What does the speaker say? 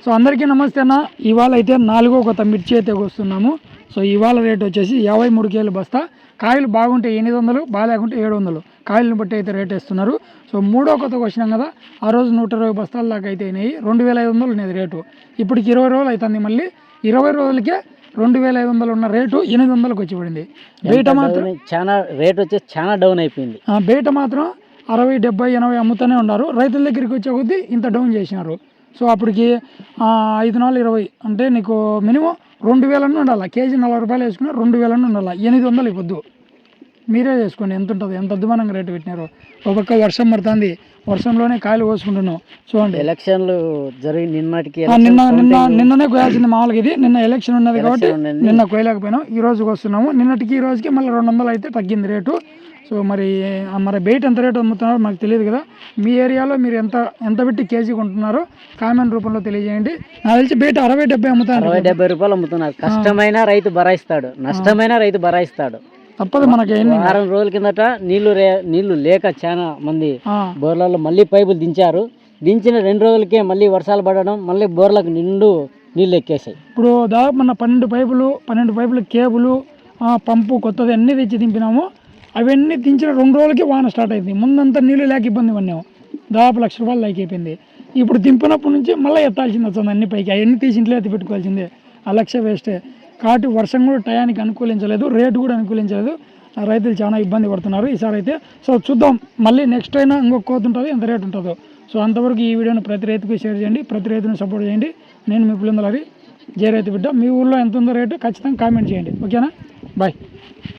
So అందరికీ నమస్తే అన్న. ఇవాళ అయితే 4వ కొత్త మిర్చి అయితే వస్తున్నాము. సో ఇవాళ రేట్ వచ్చేసి 53 కేలు బస్తా. కాయలు బాగుంటే 800, బాగాలేకుంటే 700, కాయలను బట్టి అయితే రేట్ వేస్తున్నారు. సో 3వ కొత్తకు వచ్చినాం కదా, ఆ రోజు 120 బస్తాల దాకా అయితే అయినాయి. 2500 ఉన్నది రేటు. ఇప్పటికి 20 రోజులు అవుతుంది. మళ్ళీ 20 రోజులకే 2500 ఉన్న రేటు 800కి వచ్చి పడింది. బయట మాత్రం చాలా రేట్ వచ్చేసి చాలా డౌన్ అయిపోయింది. బయట మాత్రం 60, 70, 80 అమ్ముతూనే ఉన్నారు. రైతుల దగ్గరికి వచ్చే కొద్దీ ఇంత డౌన్ చేసినారు. సో అప్పటికి 5 నాలుగు 20 అంటే నీకు మినిమం 2000 ఉండాలి. కేజీ 40 రూపాయలు వేసుకున్నా 2000 ఉండాలి. 800 ఇవ్వద్దు. మీరే చేసుకోండి ఎంత ఉంటుంది, ఎంత అద్భుతంగా రేటు పెట్టినారు. ఒక పక్క వర్షం పడుతుంది, వర్షంలోనే కాయలు కోసుకుంటున్నాం. చూడండి, ఎలక్షన్లు జరిగి నిన్నటికి నిన్ననే కోయాల్సింది. మామూలుగా ఇది నిన్న ఎలక్షన్ ఉన్నది కాబట్టి నిన్న కోయలేకపోయినాం. ఈ రోజుకి వస్తున్నాము. నిన్నటికి ఈ రోజుకి మళ్ళీ 200 అయితే తగ్గింది రేటు. సో మరి బయట ఎంత రేటు అమ్ముతున్నారో మాకు తెలియదు కదా. మీ ఏరియాలో మీరు ఎంత పెట్టి కేజీ కొంటున్నారో కామెంట్ రూపంలో తెలియజేయండి. నాకు తెలిసి బయట 60, 70 అమ్ముతారు. 70 రూపాయలు అమ్ముతున్నారు. కష్టమైన రైతు భరాయిస్తాడు, నష్టమైన రైతు భరాయిస్తాడు. తప్పదు మనకి. వారం రోజుల కిందట నీళ్లు లేక చాలా మంది బోర్లలో మళ్ళీ పైపులు దించారు. దించిన 2 రోజులకే మళ్ళీ వర్షాలు పడడం, మళ్ళీ బోర్లకు నీళ్లు ఎక్కేసాయి. ఇప్పుడు దాదాపు మన 12 పైపులు కేబుల్ పంపు కొత్తది అన్నీ తెచ్చి దింపినాము. అవన్నీ దించిన 2 రోజులకి వాన స్టార్ట్ అయింది. ముందంతా నీళ్ళు లేక ఇబ్బంది పడినాము. దాదాపు 1,00,000 రూపాయలు లైక్ అయిపోయింది. ఇప్పుడు దింపినప్పటి నుంచి మళ్ళీ ఎత్తాల్సింది వస్తుంది. అన్ని పైకి అవన్నీ తీసి ఇంట్లో ఎత్తి పెట్టుకోవాల్సిందే. 1,00,000 వేస్టే. కాబట్టి వర్షం కూడా టయానికి అనుకూలించలేదు, రేటు కూడా అనుకూలించలేదు. రైతులు చాలా ఇబ్బంది పడుతున్నారు ఈసారి అయితే. సో చూద్దాం, మళ్ళీ నెక్స్ట్ అయినా ఇంకొక కోత ఉంటుంది, ఎంత రేటు ఉంటుందో. సో అంతవరకు ఈ వీడియోని ప్రతి రైతుకి షేర్ చేయండి, ప్రతి రైతుని సపోర్ట్ చేయండి. నేను మీ పులిందలరి, జయ రైతు బిడ్డ. మీ ఊళ్ళో ఎంత ఉందో రేటు ఖచ్చితంగా కామెంట్ చేయండి. ఓకేనా? బాయ్.